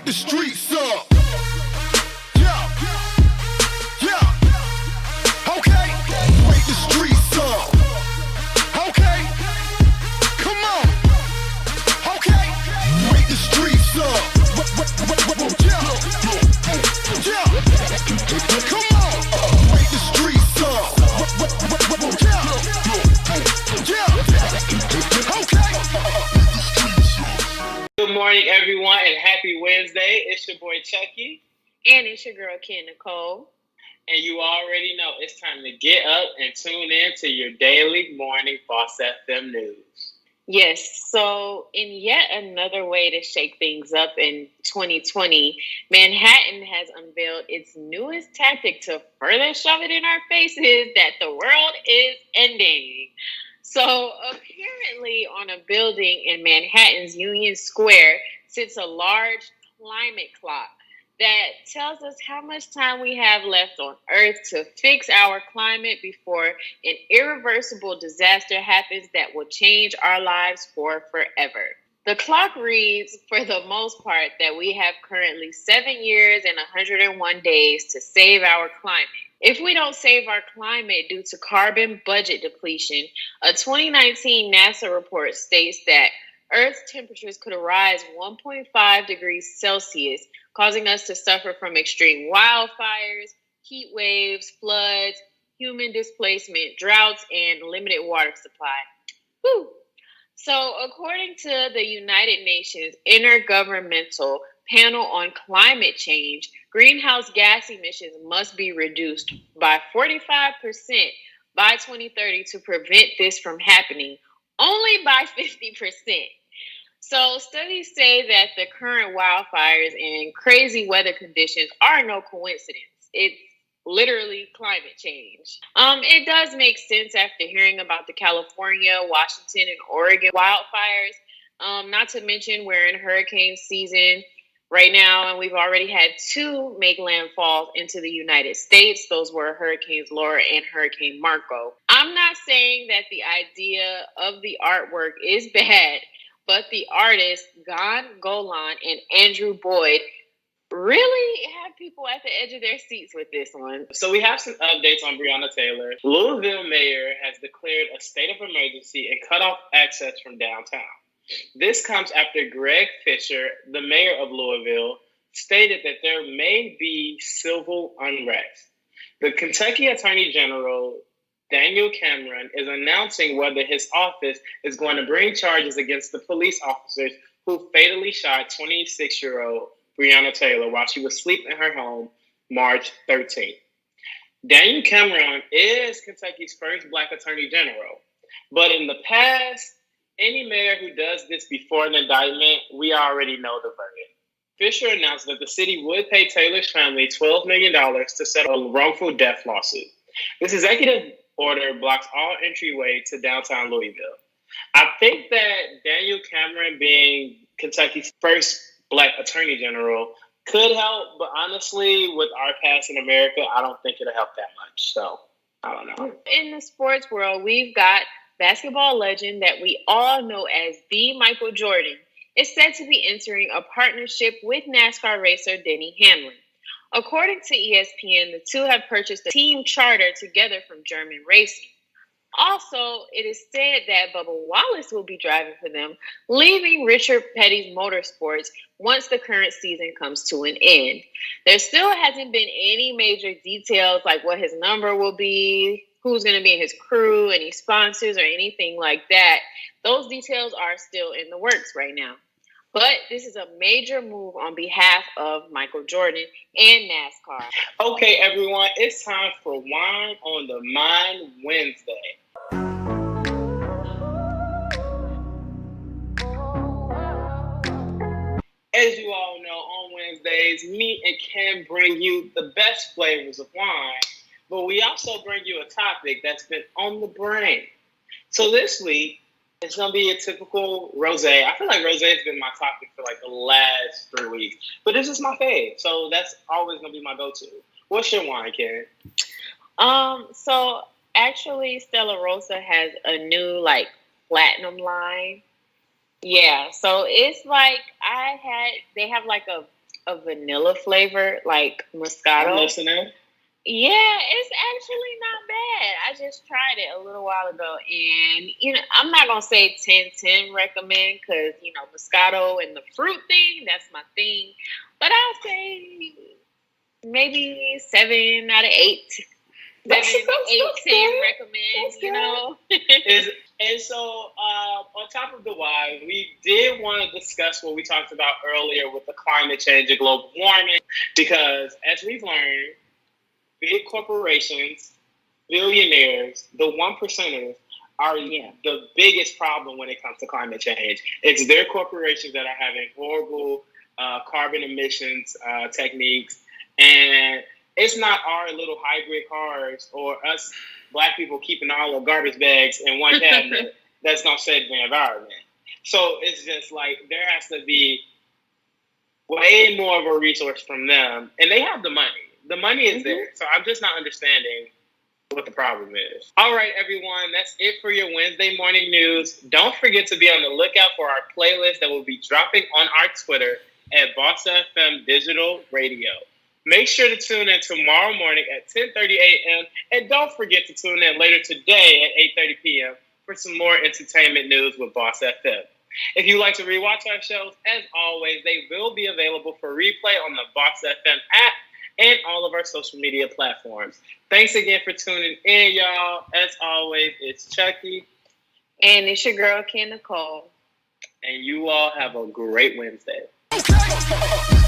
the streets up. Yeah, yeah. Okay, wake the streets up. Okay, come on. Okay, wake the streets up. Yeah, yeah. Come on, wake the streets up. Yeah, yeah. Okay. Good morning, everyone, and happy Wednesday. It's your boy Chuckie. And it's your girl, Ken Na'Colle. And you already know it's time to get up and tune in to your daily morning BossFM news. Yes, so in yet another way to shake things up in 2020, Manhattan has unveiled its newest tactic to further shove it in our faces that the world is ending. So apparently on a building in Manhattan's Union Square sits a large climate clock that tells us how much time we have left on Earth to fix our climate before an irreversible disaster happens that will change our lives for forever. The clock reads, for the most part, that we have currently 7 years and 101 days to save our climate. If we don't save our climate due to carbon budget depletion, a 2019 NASA report states that Earth's temperatures could rise 1.5 degrees Celsius, causing us to suffer from extreme wildfires, heat waves, floods, human displacement, droughts, and limited water supply. Whew. So, according to the United Nations Intergovernmental Panel on Climate Change, greenhouse gas emissions must be reduced by 45% by 2030 to prevent this from happening, only by 50%. So studies say that the current wildfires and crazy weather conditions are no coincidence. It's literally climate change. It does make sense after hearing about the California, Washington, and Oregon wildfires. Not to mention we're in hurricane season right now, and we've already had two make landfall into the United States. Those were Hurricanes Laura and Hurricane Marco. I'm not saying that the idea of the artwork is bad, but the artists, Gon Golan and Andrew Boyd, really have people at the edge of their seats with this one. So we have some updates on Breonna Taylor. Louisville mayor has declared a state of emergency and cut off access from downtown. This comes after Greg Fisher, the mayor of Louisville, stated that there may be civil unrest. The Kentucky Attorney General, Daniel Cameron, is announcing whether his office is going to bring charges against the police officers who fatally shot 26-year-old Breonna Taylor while she was asleep in her home March 13th. Daniel Cameron is Kentucky's first Black Attorney General, but in the past, any mayor who does this before an indictment, we already know the verdict. Fisher announced that the city would pay Taylor's family $12 million to settle a wrongful death lawsuit. This executive order blocks all entryway to downtown Louisville. I think that Daniel Cameron being Kentucky's first Black Attorney General could help, but honestly, with our past in America, I don't think it'll help that much. So, I don't know. In the sports world, we've got basketball legend that we all know as the Michael Jordan is said to be entering a partnership with NASCAR racer Denny Hamlin. According to ESPN, the two have purchased a team charter together from German Racing. Also, it is said that Bubba Wallace will be driving for them, leaving Richard Petty's Motorsports once the current season comes to an end. There still hasn't been any major details like what his number will be, who's going to be in his crew, any sponsors or anything like that. Those details are still in the works right now. But this is a major move on behalf of Michael Jordan and NASCAR. Okay, everyone, it's time for Wine on the Mind Wednesday. As you all know, on Wednesdays, me and Ken bring you the best flavors of wine, but we also bring you a topic that's been on the brain. So this week, it's going to be a typical rosé. I feel like rosé has been my topic for like the last 3 weeks. But this is my fave, so that's always going to be my go-to. What's your wine, Ken? So actually, Stella Rosa has a new like platinum line. Yeah, so it's like they have like a a vanilla flavor, like Moscato. I'm listening. Yeah, it's actually not bad. I just tried it a little while ago, and I'm not gonna say 10/10 recommend because Moscato and the fruit thing, that's my thing. But I'll say maybe 7 out of 8. 7, 8, 10 recommend. And so, on top of the why, we did want to discuss what we talked about earlier with the climate change and global warming, because as we've learned, big corporations, billionaires, the 1%ers are the biggest problem when it comes to climate change. It's their corporations that are having horrible carbon emissions techniques, and it's not our little hybrid cars or us Black people keeping all the garbage bags in one cabinet that's going to save the environment. So it's just like there has to be way more of a resource from them, and they have the money. The money is there, so I'm just not understanding what the problem is. All right, everyone, that's it for your Wednesday morning news. Don't forget to be on the lookout for our playlist that will be dropping on our Twitter at BossFM Digital Radio. Make sure to tune in tomorrow morning at 10:30 a.m. And don't forget to tune in later today at 8:30 p.m. for some more entertainment news with Boss FM. If you'd like to rewatch our shows, as always, they will be available for replay on the Boss FM app and all of our social media platforms. Thanks again for tuning in, y'all. As always, it's Chuckie. And it's your girl, Ken Na'Colle. And you all have a great Wednesday. Okay.